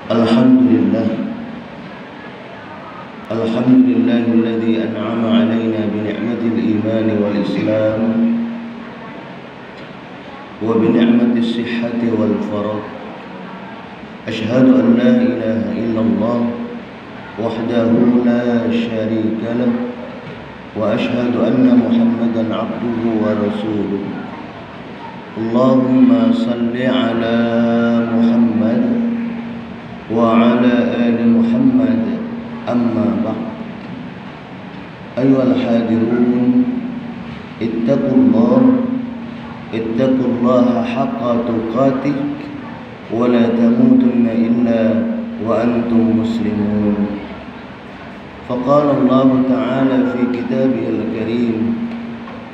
Alhamdulillah, alhamdulillahilladzi an'ama 'alaina bi ni'matil iman wal islam wa bi ni'matis sihhati wal faragh. Ashhadu an la ilaha illallah wahdahu la syarika lah wa ashhadu anna Muhammadan 'abduhu wa rasuluh. Allahumma salli 'ala Muhammad wa ala ali Muhammad, amma ba'd. Ayyuhal hadirun, ittaqullaha haqqa tuqatih wa la tamutunna illa wa antum muslimun. Faqala Allah ta'ala fi kitabihil karim,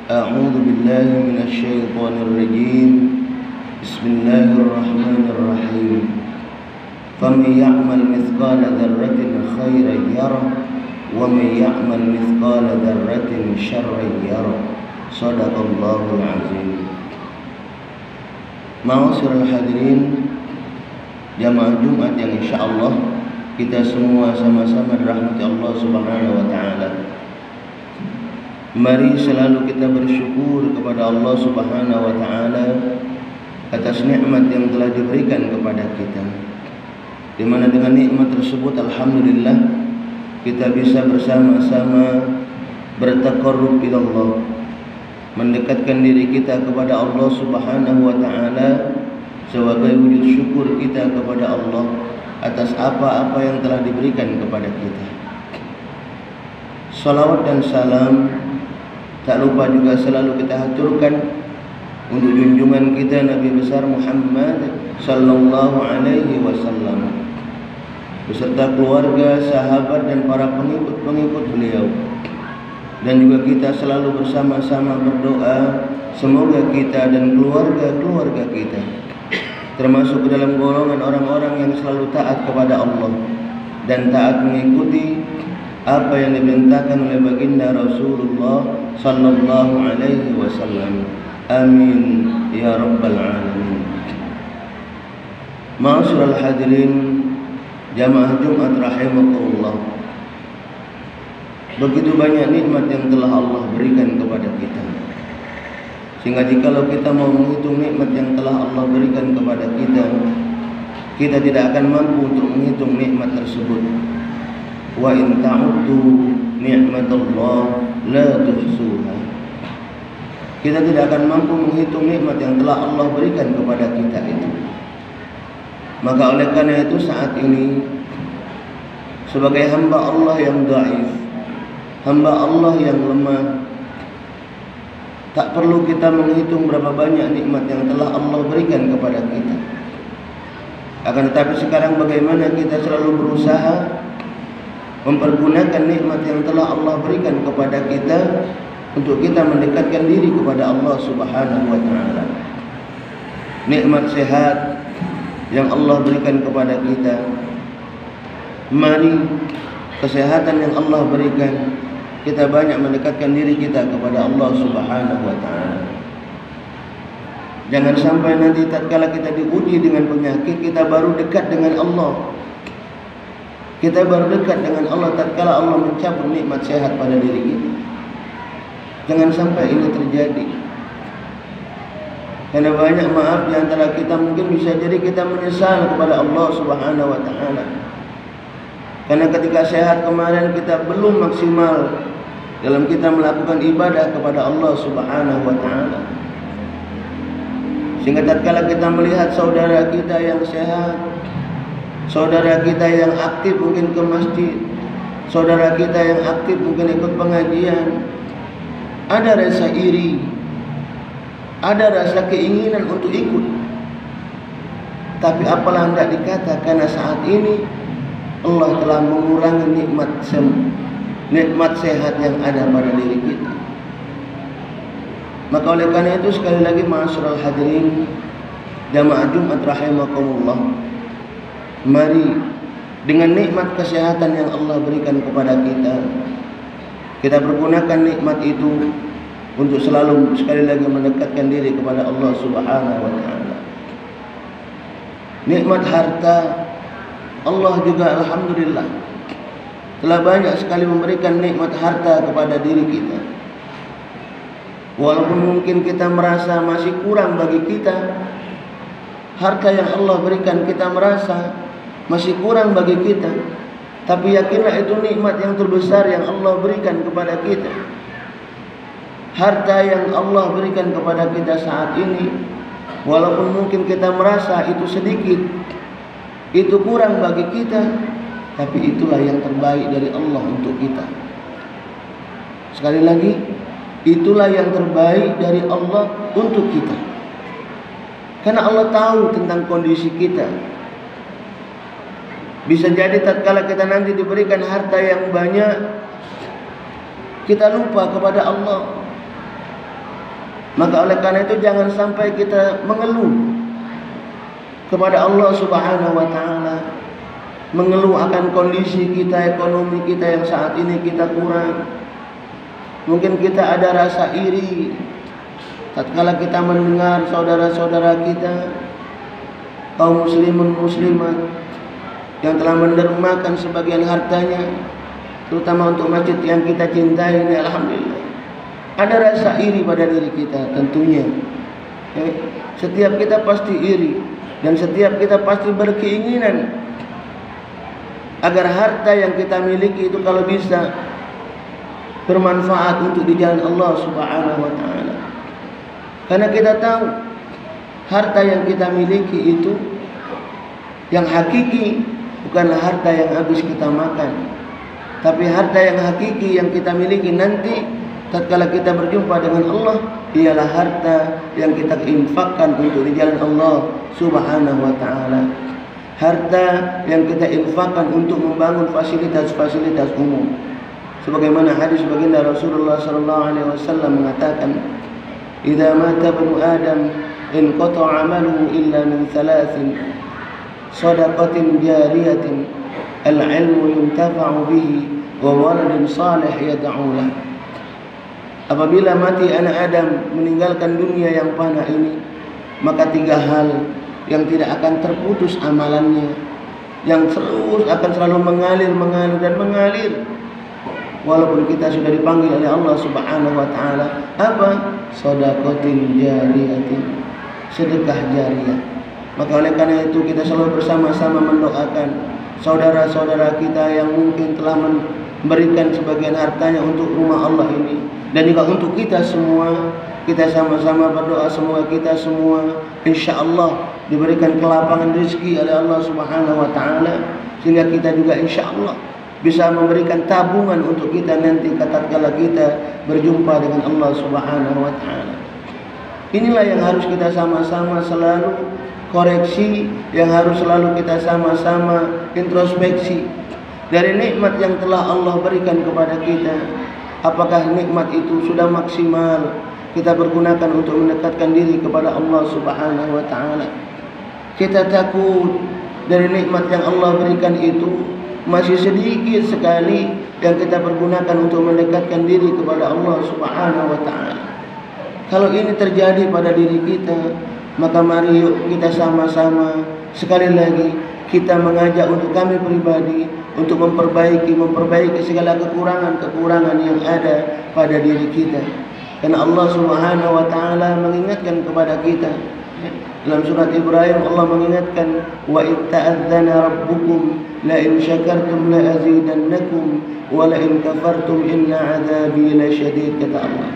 a'udzu billahi minasy syaithanir rajim. Bismillahirrahmanirrahim. فَمَنْ يَعْمَلْ مِثْقَالَ ذَرَّةٍ خَيْرًا يَرَهُ وَمَنْ يَعْمَلْ مِثْقَالَ ذَرَّةٍ شَرًّا يَرَهُ. Shadaqallahul azim. Ma'asyiral hadirin, jamaah Jumat yang insyaallah kita semua sama-sama dirahmati Allah Subhanahu wa taala. Mari selalu kita bersyukur kepada Allah Subhanahu wa taala atas nikmat yang telah diberikan kepada kita, di mana dengan nikmat tersebut alhamdulillah kita bisa bersama-sama bertaqarrub ila Allah, mendekatkan diri kita kepada Allah Subhanahu wa taala sebagai wujud syukur kita kepada Allah atas apa-apa yang telah diberikan kepada kita. Salawat dan salam tak lupa juga selalu kita haturkan untuk junjungan kita Nabi besar Muhammad sallallahu alaihi wasallam beserta keluarga, sahabat dan para pengikut beliau. Dan juga kita selalu bersama-sama berdoa semoga kita dan keluarga kita termasuk ke dalam golongan orang-orang yang selalu taat kepada Allah dan taat mengikuti apa yang diperintahkan oleh baginda Rasulullah sallallahu alaihi wasallam. Amin ya rabbal alamin. Ma'asyiral hadirin, jamaah Jumat rahimakumullah, begitu banyak nikmat yang telah Allah berikan kepada kita, sehingga jikalau kita mau menghitung nikmat yang telah Allah berikan kepada kita, kita tidak akan mampu untuk menghitung nikmat tersebut. Wa in ta'uddu ni'matallah la tuhsuha. Kita tidak akan mampu menghitung nikmat yang telah Allah berikan kepada kita itu. Maka oleh karena itu saat ini sebagai hamba Allah yang dhaif, hamba Allah yang lemah, tak perlu kita menghitung berapa banyak nikmat yang telah Allah berikan kepada kita. Akan tetapi sekarang bagaimana kita selalu berusaha mempergunakan nikmat yang telah Allah berikan kepada kita untuk kita mendekatkan diri kepada Allah Subhanahu wa taala. Nikmat sehat yang Allah berikan kepada kita, mari kesehatan yang Allah berikan, kita banyak mendekatkan diri kita kepada Allah Subhanahu wa taala. Jangan sampai nanti tatkala kita diuji dengan penyakit, kita baru dekat dengan Allah. Kita baru dekat dengan Allah tatkala Allah mencabut nikmat sehat pada diri kita. Jangan sampai ini terjadi. Karena banyak maaf di antara kita mungkin bisa jadi kita menyesal kepada Allah Subhanahu wa taala. Karena ketika sehat kemarin kita belum maksimal dalam kita melakukan ibadah kepada Allah Subhanahu wa taala. Sehingga tatkala kita melihat saudara kita yang sehat, saudara kita yang aktif mungkin ke masjid, saudara kita yang aktif mungkin ikut pengajian, ada rasa iri, ada rasa keinginan untuk ikut. Tapi apalah hendak dikata, karena saat ini Allah telah mengurangi nikmat sehat yang ada pada diri kita. Maka oleh karena itu sekali lagi ma'asyiral hadirin jamaah Jumat rahimakumullah, mari dengan nikmat kesehatan yang Allah berikan kepada kita, kita pergunakan nikmat itu untuk selalu sekali lagi mendekatkan diri kepada Allah Subhanahu wa taala. Nikmat harta, Allah juga alhamdulillah telah banyak sekali memberikan nikmat harta kepada diri kita. Walaupun mungkin kita merasa masih kurang bagi kita, harta yang Allah berikan kita merasa masih kurang bagi kita, tapi yakinlah itu nikmat yang terbesar yang Allah berikan kepada kita. Harta yang Allah berikan kepada kita saat ini, walaupun mungkin kita merasa itu sedikit, itu kurang bagi kita, tapi itulah yang terbaik dari Allah untuk kita. Sekali lagi, itulah yang terbaik dari Allah untuk kita. Karena Allah tahu tentang kondisi kita. Bisa jadi tatkala kita nanti diberikan harta yang banyak, kita lupa kepada Allah. Maka oleh karena itu jangan sampai kita mengeluh kepada Allah Subhanahu wa taala, mengeluh akan kondisi kita, ekonomi kita yang saat ini kita kurang. Mungkin kita ada rasa iri tatkala kita mendengar saudara-saudara kita, kaum muslimun muslimat yang telah mendermakan sebagian hartanya, terutama untuk masjid yang kita cintai ini, alhamdulillah. Ada rasa iri pada diri kita tentunya. Setiap kita pasti iri, dan setiap kita pasti berkeinginan agar harta yang kita miliki itu kalau bisa bermanfaat untuk di jalan Allah Subhanahu wa taala. Karena kita tahu harta yang kita miliki itu yang hakiki bukanlah harta yang habis kita makan, tapi harta yang hakiki yang kita miliki nanti tatkala kita berjumpa dengan Allah ialah harta yang kita infakkan untuk di jalan Allah Subhanahu wa taala. Harta yang kita infakkan untuk membangun fasilitas-fasilitas umum. Sebagaimana hadis baginda Rasulullah sallallahu alaihi wasallam mengatakan, "Idza mata ibnu Adam inqata'a 'amaluhu illa min thalathin, shadaqatin jariyatin, al-'ilmu yuntafa'u bihi, wa waladin salih yad'u lahu." Apabila mati anak Adam meninggalkan dunia yang fana ini, maka 3 hal yang tidak akan terputus amalannya, yang terus akan selalu mengalir dan mengalir walaupun kita sudah dipanggil oleh Allah Subhanahu wa taala. Apa? Shadaqatin jariyatin, sedekah jariah. Maka oleh karena itu kita selalu bersama-sama mendoakan saudara-saudara kita yang mungkin telah memberikan sebagian hartanya untuk rumah Allah ini. Dan juga untuk kita semua, kita sama-sama berdoa semua kita semua insyaallah diberikan kelapangan rezeki oleh Allah Subhanahu wa taala, sehingga kita juga insyaallah bisa memberikan tabungan untuk kita nanti tatkala kita berjumpa dengan Allah Subhanahu wa taala. Inilah yang harus kita sama-sama selalu koreksi, yang harus selalu kita sama-sama introspeksi dari nikmat yang telah Allah berikan kepada kita. Apakah nikmat itu sudah maksimal kita pergunakan untuk mendekatkan diri kepada Allah Subhanahu wa taala? Kita takut dari nikmat yang Allah berikan itu masih sedikit sekali yang kita pergunakan untuk mendekatkan diri kepada Allah Subhanahu wa taala. Kalau ini terjadi pada diri kita, maka mari yuk kita sama-sama sekali lagi kita mengajak untuk kami pribadi untuk memperbaiki segala kekurangan yang ada pada diri kita. Karena Allah Subhanahu wa taala mengingatkan kepada kita dalam surat Ibrahim, Allah mengingatkan, wa itta'adzana rabbukum la in syakartum la azidannakum wa la in kafartum inna 'adzabi lasyadid, kata Allah.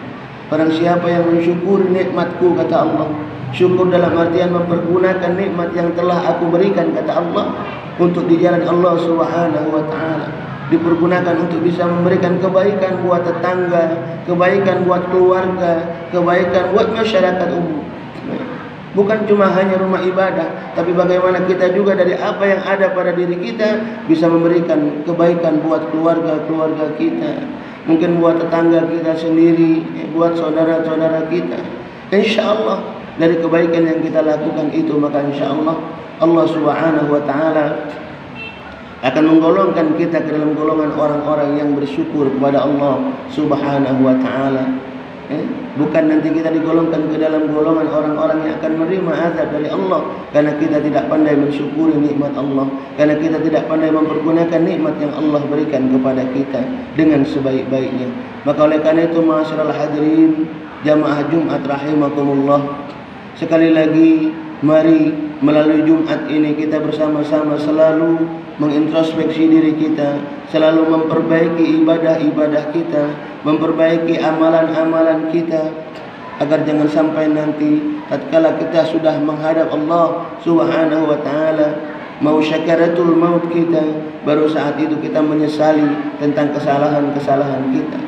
Barang siapa yang mensyukuri nikmatku, kata Allah, syukur dalam artian mempergunakan nikmat yang telah aku berikan, kata Allah, untuk di jalan Allah Subhanahu wa taala, dipergunakan untuk bisa memberikan kebaikan buat tetangga, kebaikan buat keluarga, kebaikan buat masyarakat umum. Bukan cuma hanya rumah ibadah, tapi bagaimana kita juga dari apa yang ada pada diri kita bisa memberikan kebaikan buat keluarga kita, mungkin buat tetangga kita sendiri, buat saudara-saudara kita. Insyaallah dari kebaikan yang kita lakukan itu, maka insyaallah Allah Subhanahu wa taala akan menggolongkan kita ke dalam golongan orang-orang yang bersyukur kepada Allah Subhanahu wa taala. Bukan nanti kita digolongkan ke dalam golongan orang-orang yang akan menerima azab dari Allah karena kita tidak pandai mensyukuri nikmat Allah, karena kita tidak pandai mempergunakan nikmat yang Allah berikan kepada kita dengan sebaik-baiknya. Maka oleh karena itu, ma'asyiral hadirin jamaah Jumat rahimakumullah, sekali lagi mari melalui Jumat ini kita bersama-sama selalu mengintrospeksi diri kita, selalu memperbaiki ibadah-ibadah kita, memperbaiki amalan-amalan kita, agar jangan sampai nanti tatkala kita sudah menghadap Allah Subhanahu wa taala, mau syakaratul maut kita, baru saat itu kita menyesali tentang kesalahan-kesalahan kita.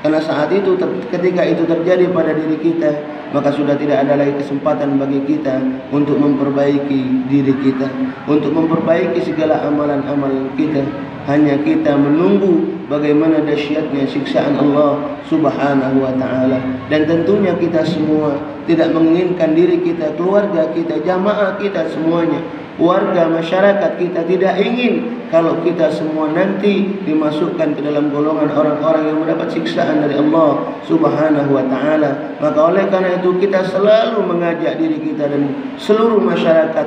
Karena saat itu, ketika itu terjadi pada diri kita, maka sudah tidak ada lagi kesempatan bagi kita untuk memperbaiki diri kita, untuk memperbaiki segala amalan-amalan kita. Hanya kita menunggu bagaimana dahsyatnya siksaan Allah Subhanahu wa taala. Dan tentunya kita semua tidak menginginkan diri kita, keluarga kita, jamaah kita semuanya, warga masyarakat kita tidak ingin kalau kita semua nanti dimasukkan ke dalam golongan orang-orang yang mendapat siksaan dari Allah Subhanahu wa taala. Maka oleh karena itu kita selalu mengajak diri kita dan seluruh masyarakat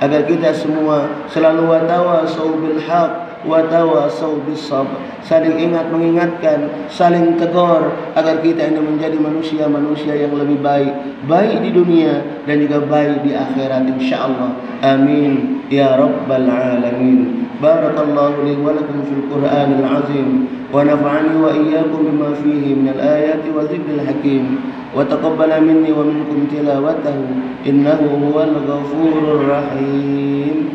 agar kita semua selalu watawasau bil haq watawasau bis sabr, saling ingat mengingatkan, saling tegur agar kita ini menjadi manusia-manusia yang lebih baik, baik di dunia dan juga baik di akhirat insyaallah. Amin ya rabbal alamin. Barakallahu li wa lakum fil Qur'anil azim wa nafa'ani wa iyyakum bima fihi minal ayati wa dzikril hakim wa taqabbala minni wa minkum tilawatahu innahu huwal ghafurur rahim.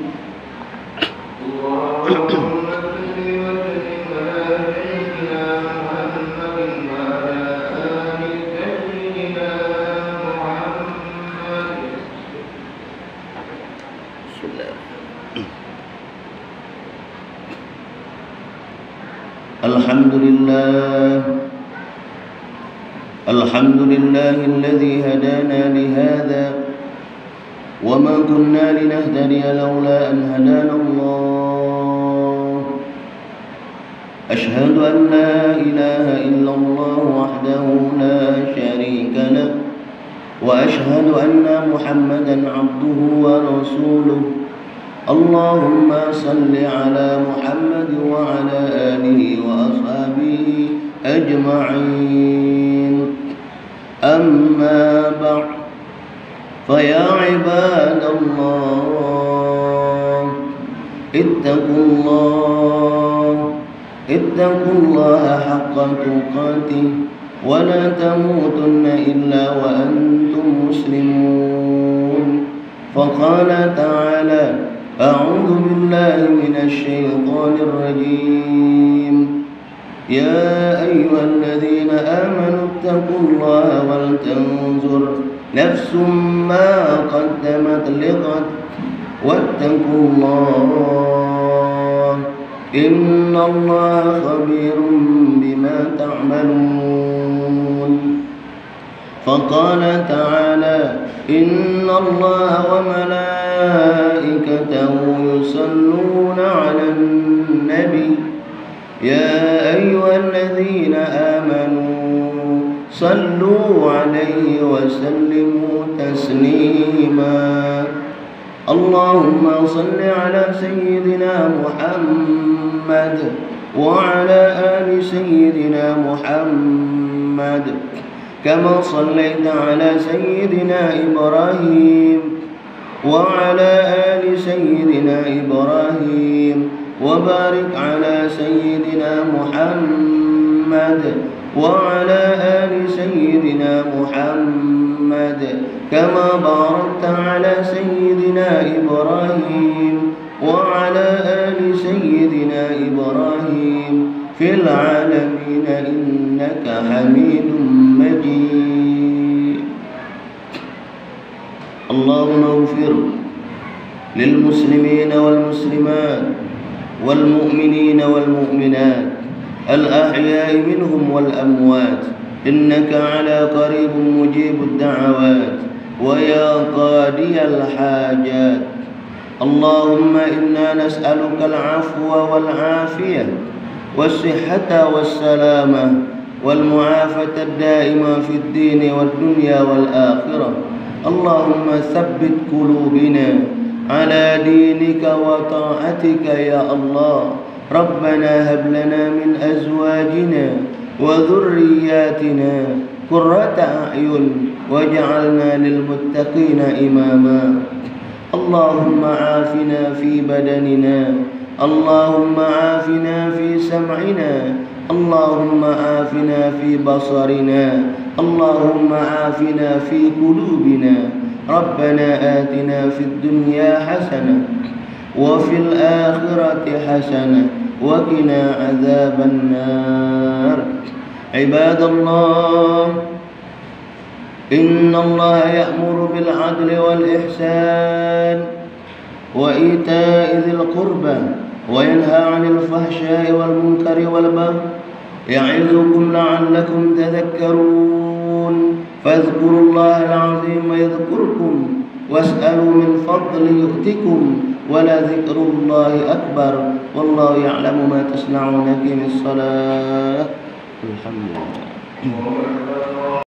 الحمد لله الذي هدانا لهذا وما كنا لنهتدي لولا أن هدانا الله. أشهد أن لا إله إلا الله وحده لا شريك له وأشهد أن محمدا عبده ورسوله. اللهم صل على محمد وعلى آله وأصحابه أجمعين. أما بعد، فيا عباد الله اتقوا الله حق تقاته ولا تموتن إلا وأنتم مسلمون. فقال تعالى: أعوذ بالله من الشيطان الرجيم. يا أيها الذين آمنوا اتقوا الله ولتنظر نفس ما قدمت لغد واتقوا الله إن الله خبير بما تعملون. فقال تعالى: إن الله وملائكته يصلون على النبي يا أيها الذين آمنوا صلوا عليه وسلموا تسليما. اللهم صل على سيدنا محمد وعلى آل سيدنا محمد كما صليت على سيدنا إبراهيم وعلى آل سيدنا إبراهيم وبارك على سيدنا محمد وعلى آل سيدنا محمد كما باركت على سيدنا إبراهيم وعلى آل سيدنا إبراهيم في العالمين إنك حميد مجيد. اللهم اغفر للمسلمين والمسلمات والمؤمنين والمؤمنات الأحياء منهم والأموات إنك على قريب مجيب الدعوات ويا قاضي الحاجات. اللهم إنا نسألك العفو والعافية والصحة والسلامة والمعافاة الدائمة في الدين والدنيا والآخرة. اللهم ثبت قلوبنا على دينك وطاعتك يا الله. ربنا هب لنا من أزواجنا وذرياتنا قرة أعين واجعلنا للمتقين إماما. اللهم عافنا في بدننا، اللهم عافنا في سمعنا، اللهم عافنا في بصرنا، اللهم عافنا في قلوبنا. ربنا آتنا في الدنيا حسنة وفي الآخرة حسنة وقنا عذاب النار. عباد الله، إن الله يأمر بالعدل والإحسان وإيتاء ذي القربى وينهى عن الفحشاء والمنكر والبغي يعظكم لعلكم تذكرون. فاذكروا الله العظيم يذكركم واسألوا من فضل يؤتكم ولذكر الله أكبر والله يعلم ما تصنعون. أقم الصلاة. الحمد لله.